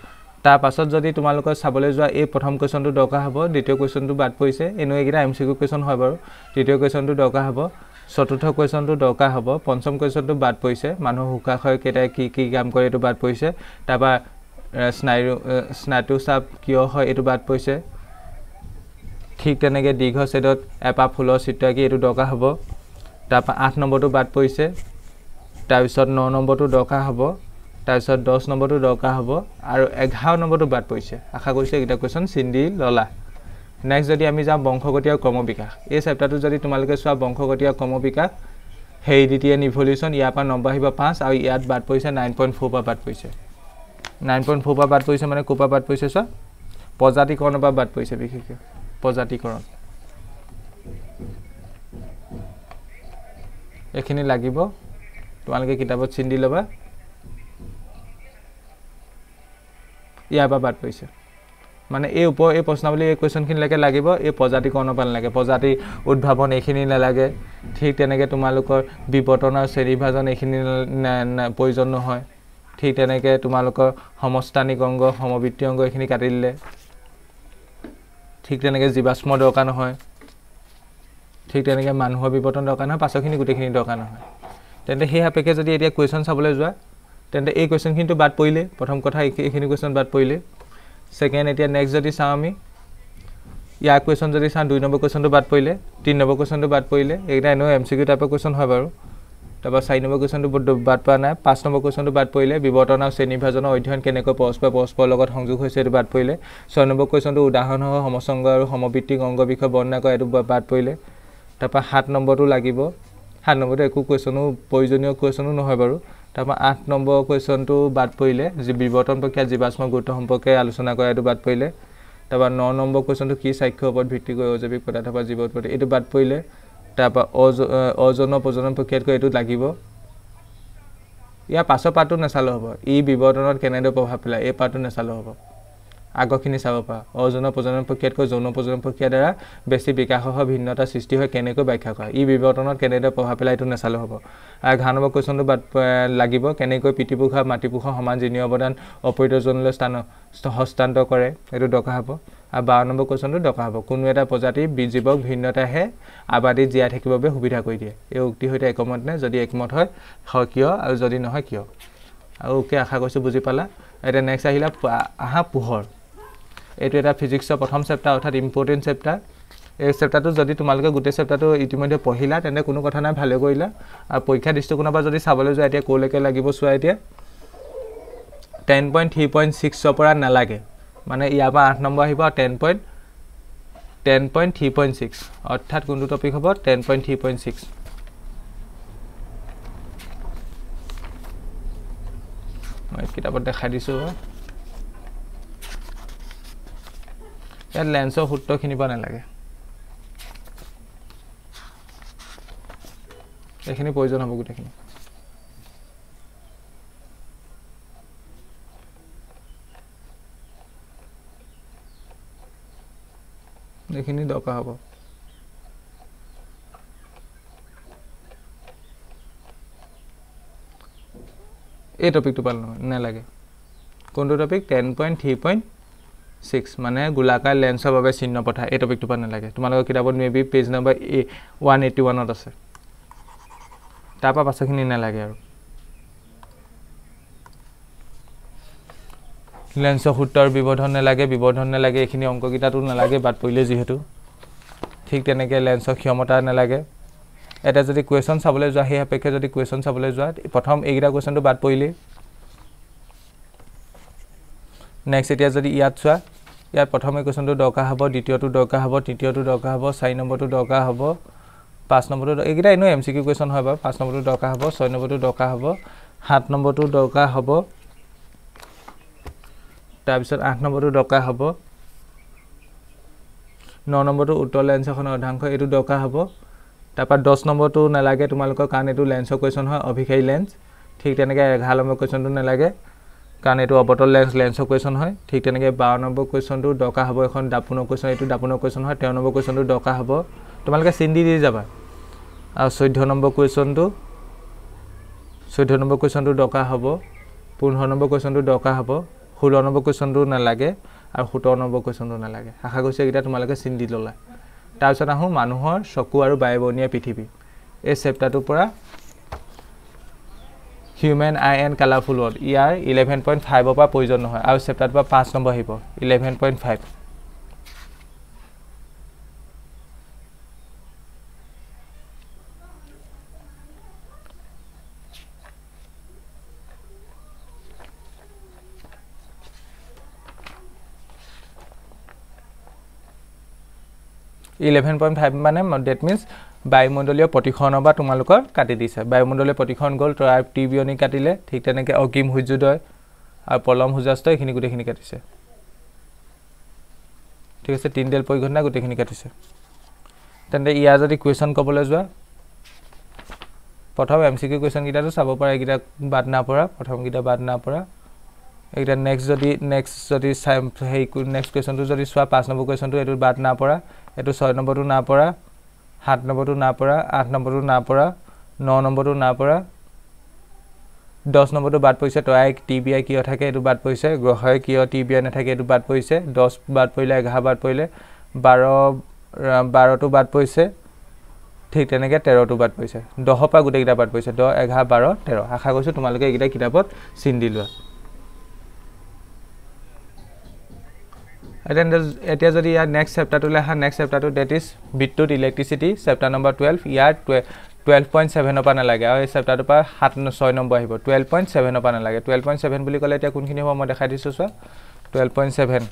তাৰ পাছত যদি তোমালোকৰ চাবলৈ যোৱা এই প্ৰথম কোৱেশ্চনটো দৰকাৰ হ'ব দ্বিতীয় কোৱেশ্চনটো বাদ পৰিছে এনো এইকেইটা এমসিকিউ কোৱেশ্চন হয় বাৰু তৃতীয় কোৱেশ্চনটো দৰকাৰ হ'ব চতুৰ্থ কোৱেশ্চনটো দৰকাৰ হ'ব পঞ্চম কোৱেশ্চনটো বাদ পৰিছে মানুহ হুকাখয় কেইটা কি কাম কৰে এটো বাদ পৰিছে তাৰপা স্নায়ুচাপ কিয় হয় এটো বাদ পৰিছে ঠিক তেনেকৈ দীৰ্ঘছেদত এপা ফুলৰ চিত্ৰ কি এটো দৰকাৰ হ'ব তাৰপা 8 নম্বৰটো বাদ পৰিছে তাৰপিছত 9 নম্বৰটো দৰকাৰ হ'ব তাৰপিছত 10 নম্বৰটো দৰকাৰ হ'ব আৰু 11 নম্বৰটো বাদ পৰিছে আশা কৰিছো এটা কোৱেশ্চন চিন্দি ললা নেক্সট যদি আমি যাওঁ বংশগতি আৰু ক্ৰমবিকাশ এই চেপ্টাৰটো যদি তোমালোকে চোৱা বংশগতি আৰু ক্ৰমবিকাশ হেৰিডিটি এণ্ড ইভলিউচন ইয়াৰ পৰা নম্বৰ আহিব 5 আৰু ইয়াত বাদ পৰিছে 9.4 পৰা বাদ পৰিছে 9.4 পৰা বাদ পৰিছে মানে কোপা বাদ পৰিছে চোৱা প্ৰজাতিকৰণৰ পৰা বাদ পৰিছে বিশেষকৈ প্ৰজাতিকৰণ এখিনি লাগিব তোমালোকে কিতাপত চিন্দি লবা ইয়াৰ পৰা বাদ পৰিছে মানে এই প্ৰশ্নাৱলী এই কোৱেশ্চনখিনিলৈকে লাগিব এই প্ৰজাতিকৰণৰ পৰা নালাগে প্ৰজাতি উদ্ভাৱন এইখিনি নালাগে ঠিক তেনেকৈ তোমালোকৰ বিবৰ্তন আৰু শ্ৰেণীবিভাজন এইখিনি প্ৰয়োজন নহয় ঠিক তেনেকৈ তোমালোকৰ সমস্থানিক অংগ সমবৃত্তি অংগ এইখিনি কাটি দিলে ঠিক তেনেকৈ জীৱাশ্ম দৰকাৰ নহয় ঠিক তেনেকৈ মানুহৰ বিবৰ্তন দৰকাৰ নহয় পাছৰখিনি গোটেইখিনি দৰকাৰ নহয় তেন্তে সেই সাপেক্ষে যদি এতিয়া কুৱেশ্যন চাবলৈ যোৱা তেন্তে এই কুৱেশ্যনখিনিটো বাদ পৰিলে প্ৰথম কথা এইখিনি কুৱেশ্যন বাদ পৰিলে সেকেন্ড এতিয়া নেক্সট যদি চাওঁ আমি ইয়াৰ কুৱেশ্যন যদি চাওঁ 2 নম্বৰ কুৱেশ্যনটো বাদ পৰিলে 3 নম্বৰ কুৱেশ্যনটো বাদ পৰিলে এইটা এনো এমসিকিউ টাইপৰ কুৱেশ্যন হয় বাৰু তাৰপা 4 নম্বৰ কুৱেশ্যনটো বাদ পোৱা নাই 5 নম্বৰ কুৱেশ্যনটো বাদ পৰিলে বিবৰ্তন আৰু শ্ৰেণীবিভাজনৰ অধ্যয়ন কেনেকৈ পৰস্পৰৰ লগত সংযোগ হৈছে এটো বাদ পৰিলে 6 নম্বৰ কুৱেশ্যনটো উদাহৰণ সহ সমসংগ আৰু সমবৃত্তিক অংগ বিষয় বৰ্ণনা কৰা এটো বাদ পৰিলে তাৰপা 7 নম্বৰটো লাগিব 7 নম্বৰটো একো কুৱেশ্যনো প্ৰয়োজনীয় কুৱেশ্যনো নহয় বাৰু তাৰপা 8 নম্বৰ কুৱেশ্যনটো বাদ পৰিলে যে বিবৰ্তন প্ৰক্ৰিয়া জীৱাশ্ম গুৰুত্ব সম্পৰ্কে আলোচনা কৰা এটো বাদ পৰিলে তাৰপা 9 নম্বৰ কুৱেশ্যনটো কি সাক্ষ্যৰ ওপৰত ভিত্তি কৰি অজৈবিক পদাৰ্থ বা জীৱ উৎপত্তি এটো বাদ পৰিলে তাৰপা অজন প্ৰজনন প্ৰক্ৰিয়াত এটো লাগিব ইয়া পাছৰ পাৰ্টটো নেচালো হ'ব ই বিবৰ্তনত কেনেদৰে প্ৰভাৱ পেলায় এই পাৰ্টটো নেচালো হ'ব আগৰখিনি চাব পাৰা অযৌন প্ৰজনন প্ৰক্ৰিয়াতকৈ যৌন প্ৰজনন প্ৰক্ৰিয়াৰ দ্বাৰা বেছি বিকাশসহ ভিন্নতা সৃষ্টি হয় কেনেকৈ ব্যাখ্যা কৰা ই বিৱৰ্তনত কেনেদৰে প্ৰভাৱ পেলাই এইটো নেচালে হ'ব আৰু 11 নম্বৰ কুৱেশ্যনটো বাদ লাগিব কেনেকৈ পিতৃপুৰুষ আৰু মাতৃপুৰুষৰ সমান জিনীয় অৱদান অপ্ৰয়োজনীয় স্থান হস্তান্তৰ কৰে এইটো দৰকাৰ হ'ব আৰু 12 নম্বৰ কুৱেশ্যনটো দৰকাৰ হ'ব কোনো এটা প্ৰজাতিৰ জীৱক ভিন্নতাহে আবাদী জীয়াই থাকিবৰ বাবে সুবিধা কৰি দিয়ে এই উক্তিৰ সৈতে একমত নে যদি একমত হয় কিয় আৰু যদি নহয় কিয় আৰু ওকে আশা কৰিছোঁ বুজি পালা এটা নেক্সট আহিলা আহা পোহৰ এইটো এটা ফিজিক্সৰ প্ৰথম চেপ্টাৰ অৰ্থাৎ ইম্পৰ্টেণ্ট চেপ্টাৰ এই চেপ্টাৰটো যদি তোমালোকে গোটেই চেপ্টাৰটো ইতিমধ্যে পঢ়িলা তেন্তে কোনো কথা নাই ভালে কৰিলা আৰু পৰীক্ষা দৃষ্টিকোণৰ পৰা যদি চাবলৈ যোৱা এতিয়া ক'লৈকে লাগিব চোৱা এতিয়া 10.3.6 পৰা নালাগে মানে ইয়াৰ পৰা 8 নম্বৰ আহিব 10.3.6 অৰ্থাৎ কোনটো টপিক হ'ব 10.3.6 মই কিতাপত দেখাই দিছোঁ ইয়াত লেন্সৰ সূত্ৰখিনি পৰা নালাগে এইখিনি প্ৰয়োজন হ'ব গোটেইখিনি এইখিনি দৰকাৰ হ'ব এই টপিকটো পাল নালাগে কোনটো টপিক 10.3.6 মানে গোলাকাৰ লেন্সৰ বাবে চিহ্ন পথা এই টপিকটো পাল নালাগে তোমালোকৰ কিতাপত মেবি পেজ নম্বৰ 181ত আছে তাৰপৰা পাছৰখিনি নালাগে আৰু লেন্সৰ সূত্ৰৰ বিবৰ্ধন নালাগে এইখিনি অংককেইটাতো নালাগে বাদ পৰিলে যিহেতু ঠিক তেনেকৈ লেন্সৰ ক্ষমতা নালাগে এটা যদি কুৱেশ্যন চাবলৈ যোৱা সেই অপেক্ষে যদি কুৱেশ্যন চাবলৈ যোৱা প্ৰথম এইকেইটা কুৱেশ্যনটো বাদ পৰিলে নেক্সট এতিয়া যদি ইয়াত চোৱা ইয়াত প্ৰথম কুৱেশ্যনটো দৰকাৰ হ'ব দ্বিতীয়টো দৰকাৰ হ'ব তৃতীয়টো দৰকাৰ হ'ব 4 নম্বৰটো দৰকাৰ হ'ব 5 নম্বৰটো এইকেইটা এনেও এমচিকিউ কুৱেশ্যন হয় বাৰু 5 নম্বৰটো দৰকাৰ হ'ব 6 নম্বৰটো দৰকাৰ হ'ব 7 নম্বৰটো দৰকাৰ হ'ব তাৰপিছত 8 নম্বৰটো দৰকাৰ হ'ব 9 নম্বৰটো উত্তৰ লেন্স এখনৰ অৰ্ধাংশ এইটো দৰকাৰ হ'ব তাৰপৰা 10 নম্বৰটো নালাগে তোমালোকৰ কাৰণ এইটো লেন্সৰ কুৱেশ্যন হয় অভিক্ষেপী লেন্স ঠিক তেনেকৈ 11 নম্বৰ কুৱেশ্যনটো নালাগে কাৰণ এইটো অবতল লেন্সৰ কুৱেশ্যন হয় ঠিক তেনেকৈ 12 নম্বৰ কুৱেশ্যনটো দৰকাৰ হ'ব এখন দাপোনৰ কুৱেশ্যন এইটো দাপোনৰ কুৱেশ্যন হয় 13 নম্বৰ কুৱেশ্যনটো দৰকাৰ হ'ব তোমালোকে চিন দি যাবা আৰু 14 নম্বৰ কুৱেশ্যনটো দৰকাৰ হ'ব 15 নম্বৰ কুৱেশ্যনটো দৰকাৰ হ'ব 16 নম্বৰ কুৱেশ্যনটো নালাগে আৰু 17 নম্বৰ কুৱেশ্যনটো নালাগে আশা কৰিছোঁ এইকেইটা তোমালোকে চিন দি ল'লা তাৰপিছত আহোঁ মানুহৰ চকু আৰু বায়ুবৰ্ণীয় পৃথিৱী এই চেপ্টাৰটোৰ পৰা human eye and colourful world ইয়াৰ 11.5 পৰা প্ৰয়োজন নহয় আৰু চেপ্টাৰটোৰ পৰা 5 নম্বৰ আহিব 11.5 11.5 মানে ডেট মিন্স বায়ুমণ্ডলীয় প্ৰতিসৰণৰ বা তোমালোকৰ কাটি দিছে বায়ুমণ্ডলীয় প্ৰতিসৰণ গ'ল তাৰ টিবিয়নি কাটিলে ঠিক তেনেকৈ অকিম সূৰ্যোদয় আৰু পলম সূৰ্যাস্ত এইখিনি গোটেইখিনি কাটিছে ঠিক আছে তিনডেল পৰিঘটনা গোটেইখিনি কাটিছে তেন্তে ইয়াৰ যদি কুৱেশ্যন ক'বলৈ যোৱা প্ৰথম এমচিকিউ কুৱেশ্যনকেইটাতো চাব পৰা এইকেইটা বাদ নাপৰা প্ৰথমকেইটা বাদ নাপৰা এইকেইটা নেক্সট যদি সেই নেক্সট কুৱেশ্যনটো যদি চোৱা 5 নম্বৰ কুৱেশ্যনটো এইটো বাদ নাপৰা এইটো 6 নম্বৰটো নাপৰা 7 নম্বৰটো নাপৰা 8 নম্বৰটো নাপৰা 9 নম্বৰটো নাপৰা 10 নম্বৰটো বাদ পৰিছে তয়াই টিবিআই কিয় থাকে এইটো বাদ পৰিছে গ্ৰহই কিয় টিবিআই নাথাকে এইটো বাদ পৰিছে 10 বাদ পৰিলে 11 বাদ পৰিলে 12টো বাদ পৰিছে ঠিক তেনেকৈ 13টো বাদ পৰিছে 10 পৰা গোটেইকেইটা বাদ পৰিছে 10 11 12 13 আশা কৰিছোঁ তোমালোকে এইকেইটা কিতাপত চিন দি লোৱা এতিয়া যদি ইয়াৰ নেক্সট চেপ্টাৰটোলৈ আহা নেক্সট চেপ্টাৰটো ডেট ইজ বিদ্যুৎ ইলেক্ট্ৰিচিটি চেপ্টাৰ নম্বৰ 12 ইয়াৰ 12.7 পৰা নালাগে আৰু এই চেপ্টাৰটোৰ পৰা 6 নম্বৰ আহিব 12.7 পৰা নালাগে 12.7 বুলি ক'লে এতিয়া কোনখিনি হ'ব মই দেখাই দিছোঁ চোৱা 12.7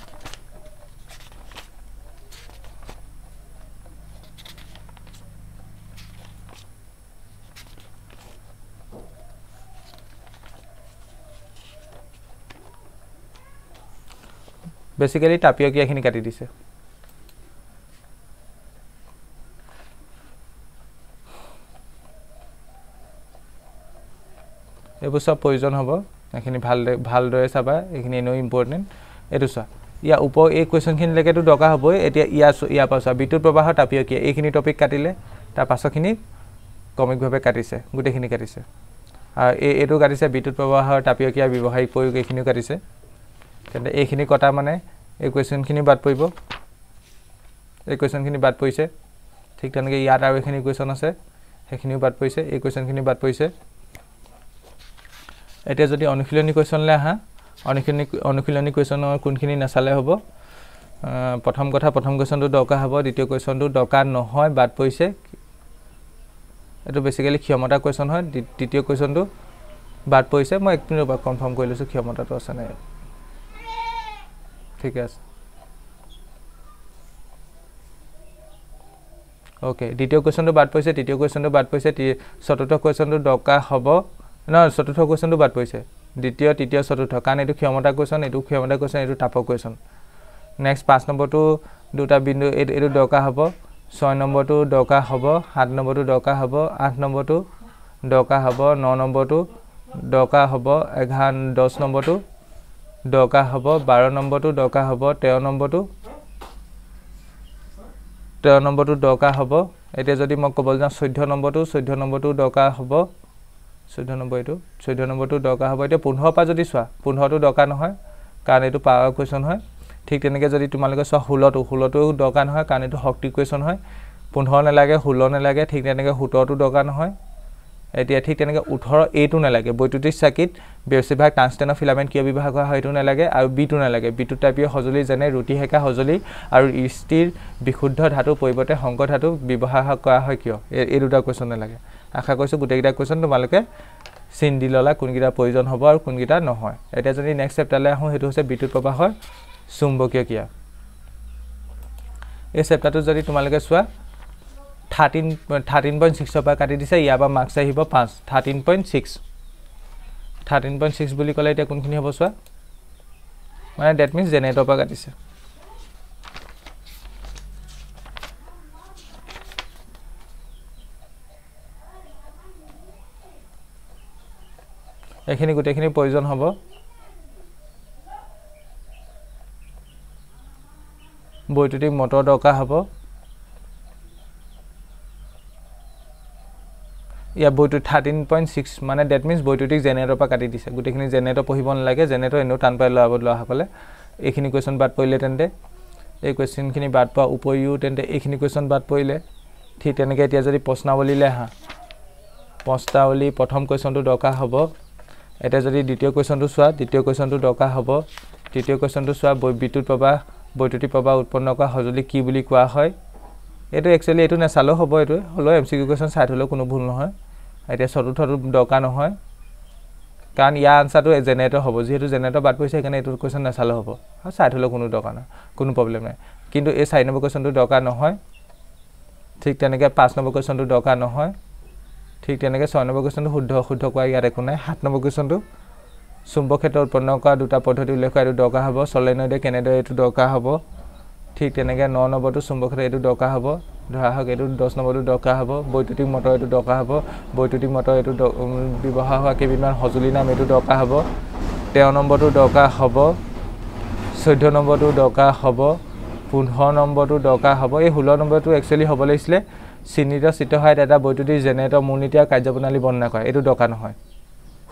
বেসিক্যালি টাপিয়কিয়াখিনি কাটি দিছে এইবোৰ সব প্ৰয়োজন হ'ব এখিনি ভালদৰে চাবা এখিনি নো ইম্পৰ্টেন্ট এটো চোৱা ইয়াৰ ওপৰ এই কুৱেশ্যনখিনিলৈকেতো দৰকাৰ হ'বই এতিয়া ইয়াৰ পাছত বিদ্যুৎ প্ৰবাহৰ তাপীয়কীয় এইখিনি টপিক কাটিলে তাৰ পাছৰখিনি ক্ৰমিকভাৱে কাটিছে গোটেইখিনি কাটিছে আৰু এইটো কাটিছে বিদ্যুৎ প্ৰবাহৰ তাপীয়কীয় ব্যৱহাৰিক প্ৰয়োগ এইখিনিও কাটিছে তেন্তে এইখিনি কটা মানে এই কুৱেশ্যনখিনি বাদ পৰিব এই কুৱেশ্যনখিনি বাদ পৰিছে ঠিক তেনেকৈ ইয়াত আৰু এইখিনি কুৱেশ্যন আছে সেইখিনিও বাদ পৰিছে এই কুৱেশ্যনখিনি বাদ পৰিছে এতিয়া যদি অনুশীলনী কুৱেশ্যনলৈ আহা অনুশীলনী কুৱেশ্যনৰ কোনখিনি নাচালে হ'ব প্ৰথম কথা প্ৰথম কুৱেশ্যনটো দৰকাৰ হ'ব দ্বিতীয় কুৱেশ্যনটো দৰকাৰ নহয় বাদ পৰিছে এইটো বেছিকেলি ক্ষমতা কুৱেশ্যন হয় তৃতীয় কুৱেশ্যনটো বাদ পৰিছে মই এক মিনিটৰ পৰা কনফাৰ্ম কৰি লৈছোঁ ক্ষমতাটো আছে নাই ঠিকে আছে ওকে দ্বিতীয় কুৱেশ্যনটো বাদ পৰিছে তৃতীয় কুৱেশ্যনটো বাদ পৰিছে চতুৰ্থ কুৱেশ্যনটো দৰকাৰ হ'ব নহয় চতুৰ্থ কুৱেশ্যনটো বাদ পৰিছে দ্বিতীয় তৃতীয় চতুৰ্থ কাৰণ এইটো ক্ষমতা কুৱেশ্যন এইটো ক্ষমতা কুৱেশ্যন এইটো তাপৰ কুৱেশ্যন নেক্সট 5 নম্বৰটো দুটা বিন্দু এইটো দৰকাৰ হ'ব 6 নম্বৰটো দৰকাৰ হ'ব 7 নম্বৰটো দৰকাৰ হ'ব 8 নম্বৰটো দৰকাৰ হ'ব 9 নম্বৰটো দৰকাৰ হ'ব 10 নম্বৰটো দৰকাৰ হ'ব 12 নম্বৰটো দৰকাৰ হ'ব 13 নম্বৰটো দৰকাৰ হ'ব এতিয়া যদি মই ক'ব যাওঁ 14 নম্বৰটো দৰকাৰ হ'ব 14 নম্বৰটো দৰকাৰ হ'ব এতিয়া 15 পৰা যদি চোৱা 15টো দৰকাৰ নহয় কাৰণ এইটো পাৱাৰ কুৱেশ্যন হয় ঠিক তেনেকৈ যদি তোমালোকে চোৱা 16টো দৰকাৰ নহয় কাৰণ এইটো শক্তি কুৱেশ্যন হয় 15 নালাগে 16 নালাগে ঠিক তেনেকৈ 17টো দৰকাৰ নহয় এতিয়া ঠিক তেনেকৈ 18 এইটো নালাগে বৈদ্যুতিক চাকিত বেছিভাগ টাংষ্টেনৰ ফিলামেণ্ট কিয় ব্যৱহাৰ কৰা হয় এইটো নালাগে আৰু বিটো নালাগে বিদ্যুৎ তাপীয় সঁজুলি যেনে ৰুটি সেকা সঁজুলি আৰু স্থিৰ বিশুদ্ধ ধাতুৰ পৰিৱৰ্তে সংকৰ ধাতু ব্যৱহাৰ কৰা হয় কিয় এই দুটা কুৱেশ্যন নালাগে আশা কৰিছোঁ গোটেইকেইটা কুৱেশ্যন তোমালোকে চিন দি ল'লা কোনকেইটা প্ৰয়োজন হ'ব আৰু কোনকেইটা নহয় এতিয়া যদি নেক্সট চেপ্টাৰলৈ আহোঁ সেইটো হৈছে বিদ্যুৎ প্ৰবাহৰ চুম্বকীয় ক্ৰিয়া এই চেপ্টাৰটো যদি তোমালোকে চোৱা 13.6 পৰা কাটি দিছে ইয়াৰ পৰা মাৰ্কছ আহিব 5 13.6 বুলি ক'লে এতিয়া কোনখিনি হ'ব চোৱা মানে ডেট মিনছ জেনেৰেটৰ পৰা কাটিছে এইখিনি গোটেইখিনি প্ৰয়োজন হ'ব বৈদ্যুতিক মটৰ দৰকাৰ হ'ব ইয়া বৈদ্যুতিক 13.6 মানে ডেট মিনছ বৈদ্যুতিক জেনেৰেটৰ পৰা কাটি দিছে গোটেইখিনি জেনেৰেটৰ পঢ়িব নালাগে জেনেৰেটৰ এনেও টান পাই লোৱাসকলে এইখিনি কুৱেশ্যন বাদ পৰিলে তেন্তে এই কুৱেশ্যনখিনি বাদ পোৱা উপৰিও তেন্তে এইখিনি কুৱেশ্যন বাদ পৰিলে ঠিক তেনেকৈ এতিয়া যদি প্ৰশ্নাৱলীলৈ আহা প্ৰশ্নাৱলী প্ৰথম কুৱেশ্যনটো দৰকাৰ হ'ব এটা যদি দ্বিতীয় কুৱেশ্যনটো চোৱা দ্বিতীয় কুৱেশ্যনটো দৰকাৰ হ'ব তৃতীয় কুৱেশ্যনটো চোৱা বৈদ্যুতিক প্ৰবাহ উৎপন্ন কৰা সঁজুলি কি বুলি কোৱা হয় এইটো একচুৱেলি এইটো নাচালেও হ'ব এইটো হ'লেও MCQ কুৱেশ্যন চাই থ'লেও কোনো ভুল নহয় এতিয়া চতুৰ্থটো দৰকাৰ নহয় কাৰণ ইয়াৰ আনচাৰটো জেনেৰেটৰ হ'ব যিহেতু জেনেৰেটৰ বাদ পৰিছে সেইকাৰণে এইটো কুৱেশ্যন নাচালেও হ'ব আৰু চাই থ'লেও কোনো দৰকাৰ নাই কোনো প্ৰব্লেম নাই কিন্তু এই 4 নম্বৰ কুৱেশ্যনটো দৰকাৰ নহয় ঠিক তেনেকৈ 5 নম্বৰ কুৱেশ্যনটো দৰকাৰ নহয় ঠিক তেনেকৈ 6 নম্বৰ কুৱেশ্যনটো শুদ্ধ কোৱা ইয়াত একো নাই 7 নম্বৰ কুৱেশ্যনটো চুম্বক ক্ষেত্ৰ উৎপন্ন কৰা দুটা পদ্ধতি উল্লেখ কৰা এইটো দৰকাৰ হ'ব সলেনয়েডে কেনেদৰে এইটো দৰকাৰ হ'ব ঠিক তেনেকৈ 9 নম্বৰটো চুম্বক ক্ষেত্ৰ এইটো দৰকাৰ হ'ব ধৰা হওক এইটো 10 নম্বৰটো দৰকাৰ হ'ব বৈদ্যুতিক মটৰ এইটো দৰকাৰ হ'ব বৈদ্যুতিক মটৰ এইটো ব্যৱহাৰ হোৱা কেইবিধমান সঁজুলি নাম এইটো দৰকাৰ হ'ব 13 নম্বৰটো দৰকাৰ হ'ব 14 নম্বৰটো দৰকাৰ হ'ব 15 নম্বৰটো দৰকাৰ হ'ব এই 16 নম্বৰটো একচুৱেলি হ'ব লাগিছিলে চিহ্নিত চিত্ৰ সহায়ত এটা বৈদ্যুতিক জেনেৰেটৰ মূলনীতি আৰু কাৰ্যপ্ৰণালী বৰ্ণনা কৰা এইটো দৰকাৰ নহয়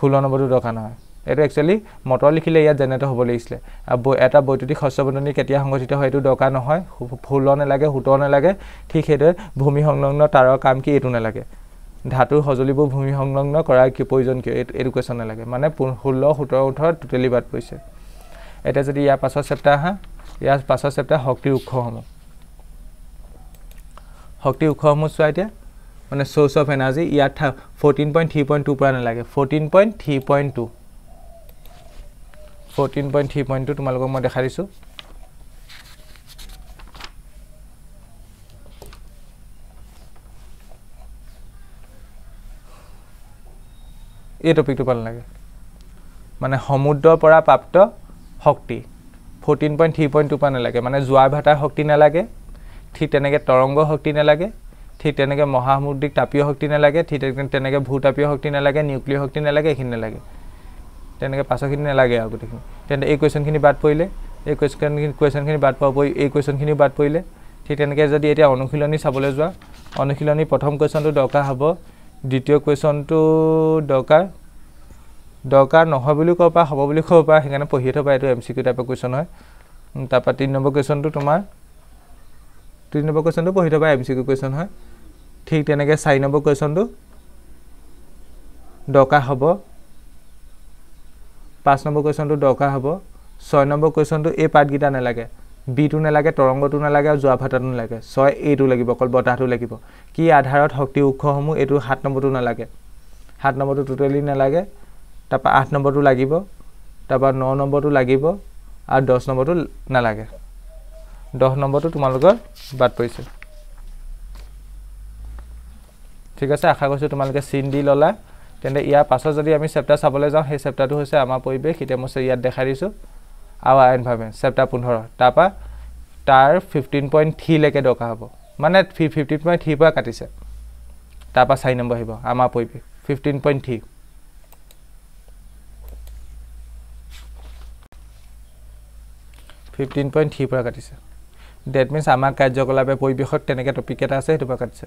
16 নম্বৰটো দৰকাৰ নহয় এইটো একচুৱেলি মটৰ লিখিলে ইয়াত জেনেৰেটৰ হ'ব লাগিছিলে আৰু এটা বৈদ্যুতিক শস্য বন্ধনী কেতিয়া সংগঠিত হয় এইটো দৰকাৰ নহয় 16 নালাগে 17 নালাগে ঠিক সেইদৰে ভূমি সংলগ্ন তাৰৰ কাম কি এইটো নালাগে ধাতুৰ সঁজুলিবোৰ ভূমি সংলগ্ন কৰাৰ কি প্ৰয়োজন কি এইটো কুৱেশ্যন নালাগে মানে 16 17 18 টোটেলি বাদ পৰিছে এটা যদি ইয়াৰ পাছৰ চেপ্টাৰ আহা ইয়াৰ পাছৰ চেপ্টাৰ শক্তিৰ উৎসসমূহ চোৱা এতিয়া মানে সোৰ্স অফ এনাৰ্জি ইয়াত 14.3.2 পৰা নালাগে 14.3.2 তোমালোকক মই দেখাই দিছোঁ এই টপিকটো পাল লাগে মানে সমুদ্ৰৰ পৰা প্ৰাপ্ত শক্তি 14.3.2 পৰা নালাগে মানে জোৱাৰ ভাটাৰ শক্তি নালাগে ঠিক তেনেকৈ তৰংগ শক্তি নালাগে ঠিক তেনেকৈ মহাসামুদ্ৰিক তাপীয় শক্তি নালাগে ঠিক তেনেকৈ ভূতাপীয় শক্তি নালাগে নিউক্লিয়াৰ শক্তি নালাগে এইখিনি নালাগে তেনেকৈ পাছৰখিনি নালাগে আৰু গোটেইখিনি তেন্তে এই কুৱেশ্যনখিনি বাদ পৰিলে এই কুৱেশ্যনখিনি বাদ পাব এই কুৱেশ্যনখিনিও বাদ পৰিলে ঠিক তেনেকৈ যদি এতিয়া অনুশীলনী চাবলৈ যোৱা অনুশীলনী প্ৰথম কুৱেশ্যনটো দৰকাৰ হ'ব দ্বিতীয় কুৱেশ্যনটো দৰকাৰ নহয় বুলিও ক'ব পৰা হ'ব বুলি ক'ব পৰা সেইকাৰণে পঢ়িয়ে থ'বা এইটো MCQ টাইপৰ কুৱেশ্যন হয় তাৰপৰা 3 নম্বৰ কুৱেশ্যনটো তোমাৰ 3 নম্বৰ কুৱেশ্যনটো পঢ়ি থ'বা MCQ কুৱেশ্যন হয় ঠিক তেনেকৈ 4 নম্বৰ কুৱেশ্যনটো দৰকাৰ হ'ব 5 নম্বৰ কুৱেশ্যনটো দৰকাৰ হ'ব 6 নম্বৰ কুৱেশ্যনটো এই পাৰ্টকেইটা নালাগে বিটো নালাগে তৰংগটো নালাগে আৰু যোৱা ভাটাটো নালাগে 6 এইটো লাগিব অকল বতাহটো লাগিব কি আধাৰত শক্তি উৎসসমূহ এইটো 7 নম্বৰটো নালাগে 7 নম্বৰটো টোটেলি নালাগে তাৰপৰা 8 নম্বৰটো লাগিব তাৰপৰা 9 নম্বৰটো লাগিব আৰু 10 নম্বৰটো নালাগে 10 নম্বৰটো তোমালোকৰ বাদ পৰিছে ঠিক আছে আশা কৰিছোঁ তোমালোকে চিন দি ল'লা তেন্তে ইয়াৰ পাছত যদি আমি চেপ্টাৰ চাবলৈ যাওঁ সেই চেপ্টাৰটো হৈছে আমাৰ পৰিৱেশ এতিয়া মই ইয়াত দেখাই দিছোঁ আৰু এনভাইৰনমেণ্ট চেপ্টাৰ 15 তাৰপৰা তাৰ 15.3 লৈকে দৰকাৰ হ'ব মানে 15.3 পৰা কাটিছে তাৰপৰা 4 নম্বৰ আহিব আমাৰ পৰিৱেশ 15.3 15.3 পৰা কাটিছে ডেট মিন্স আমাৰ কাৰ্যকলাপে পৰিৱেশত তেনেকৈ টপিক এটা আছে সেইটো পৰা কাটিছে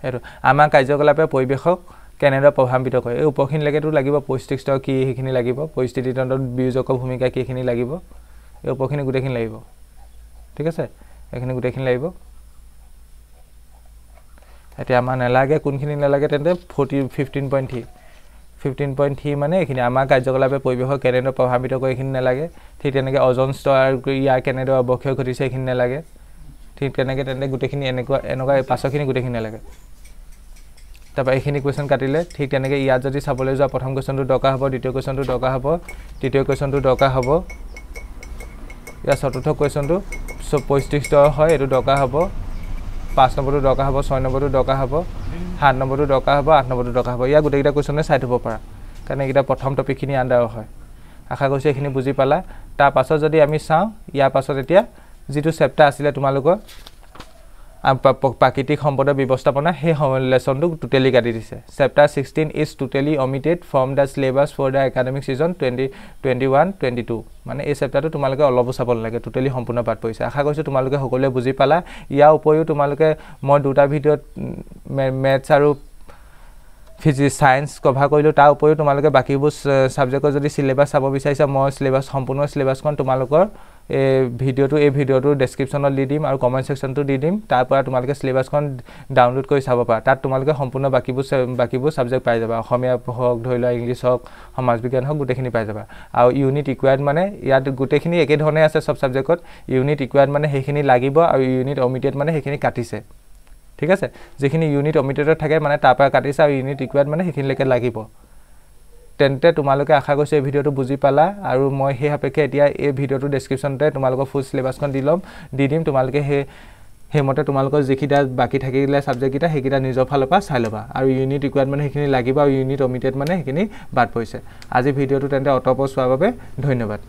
এইটো আমাৰ কাৰ্যকলাপে পৰিৱেশক কেনেদৰে প্ৰভাৱিত কৰে এই উপৰখিনিলৈকেতো লাগিব পৰিস্থিতিতন্ত্ৰ কি সেইখিনি লাগিব পৰিস্থিতিতন্ত্ৰত বিয়োজকৰ ভূমিকা কি সেইখিনি লাগিব এই উপৰখিনি গোটেইখিনি লাগিব ঠিক আছে এইখিনি গোটেইখিনি লাগিব এতিয়া আমাৰ নালাগে কোনখিনি নালাগে তেন্তে 15.3 মানে এইখিনি আমাৰ কাৰ্যকলাপে পৰিৱেশক কেনেদৰে প্ৰভাৱিত কৰে এইখিনি নালাগে ঠিক তেনেকৈ অজন স্তৰ ইয়াৰ কেনেদৰে অৱক্ষয় ঘটিছে এইখিনি নালাগে ঠিক তেনেকৈ তেন্তে গোটেইখিনি এনেকুৱা পাছৰখিনি গোটেইখিনি নালাগে তাৰপৰা এইখিনি কুৱেশ্যন কাটিলে ঠিক তেনেকৈ ইয়াত যদি চাবলৈ যোৱা প্ৰথম কুৱেশ্যনটো দৰকাৰ হ'ব দ্বিতীয় কুৱেশ্যনটো দৰকাৰ হ'ব তৃতীয় কুৱেশ্যনটো দৰকাৰ হ'ব ইয়াৰ চতুৰ্থ কুৱেশ্যনটো পৰিস্থিতি হয় এইটো দৰকাৰ হ'ব 5 নম্বৰটো দৰকাৰ হ'ব 6 নম্বৰটো দৰকাৰ হ'ব 7 নম্বৰটো দৰকাৰ হ'ব 8 নম্বৰটো দৰকাৰ হ'ব ইয়াৰ গোটেইকেইটা কুৱেশ্যনে চাই থ'ব পাৰা কাৰণ এইকেইটা প্ৰথম টপিকখিনি আণ্ডাৰৰ হয় আশা কৰিছোঁ এইখিনি বুজি পালা তাৰ পাছত যদি আমি চাওঁ ইয়াৰ পাছত এতিয়া যিটো চেপ্টাৰ আছিলে তোমালোকৰ প্ৰাকৃতিক সম্পদৰ ব্যৱস্থাপনা সেই লেচনটো টোটেলি কাটি দিছে chapter 16 is totally omitted from the syllabus for the academic season 2021-22 মানে এই চেপ্টাৰটো তোমালোকে অলপো চাব নালাগে টোটেলি সম্পূৰ্ণ বাদ পৰিছে আশা কৰিছোঁ তোমালোকে সকলোৱে বুজি পালা ইয়াৰ উপৰিও তোমালোকে মই দুটা ভিডিঅ'ত মেথছ আৰু ফিজিক্স সায়েন্স কভাৰ কৰিলোঁ তাৰ উপৰিও তোমালোকে বাকীবোৰ সাবজেক্টৰ যদি সিলেবাস চাব বিচাৰিছা মই সিলেবাস সম্পূৰ্ণ সিলেবাসখন তোমালোকৰ এই ভিডিঅ'টো ডেসক্ৰিপচনত দি দিম আৰু কমেন্ট সেকশনটো দি দিম তাৰ পৰা তোমালোকে সিলেবাসখন ডাউনলোড কৰি চাব পাৰা তাত তোমালোকে সম্পূৰ্ণ বাকীবোৰ সাবজেক্ট পাই যাবা অসমীয়া হওক ধৰিলা ইংলিশ হওক সমাজ বিজ্ঞান হওক গোটেইখিনি পাই যাবা আৰু ইউনিট ৰিকোয়াৰ্ড মানে ইয়াত গোটেইখিনি একে ধৰণে আছে সব সাবজেক্টত ইউনিট ৰিকোয়াৰ্ড মানে সেইখিনি লাগিব আৰু ইউনিট অমিটেড মানে সেইখিনি কাটিছে ঠিক আছে যেখিনি ইউনিট অমিটেডত থাকে মানে তাৰ পৰা কাটিছে আৰু ইউনিট ৰিকোয়াৰ্ড মানে সেইখিনিলৈকে লাগিব তেন্তে তোমালোকে আশা কৰিছো এই ভিডিঅ'টো বুজি পালা আৰু মই সেই হাপেকে এতিয়া এই ভিডিঅ'টো ডেসক্ৰিপচনতে তোমালোকৰ ফুল সিলেবাসখন দি দিম তোমালোকে হেমতে তোমালোকৰ যিকিটা বাকি থাকিলে সাবজেক্ট কিটা হেকিটা নিজৰ ফালৰ পৰা চাই লবা আৰু ইউনিট ৰিকোয়াৰ্ড মানে সেইখিনি লাগিব আৰু ইউনিট অমিটেড মানে সেইখিনি বাদ পৰিছে আজি ভিডিঅ'টো তেন্তে অট'প চোৱাৰ বাবে ধন্যবাদ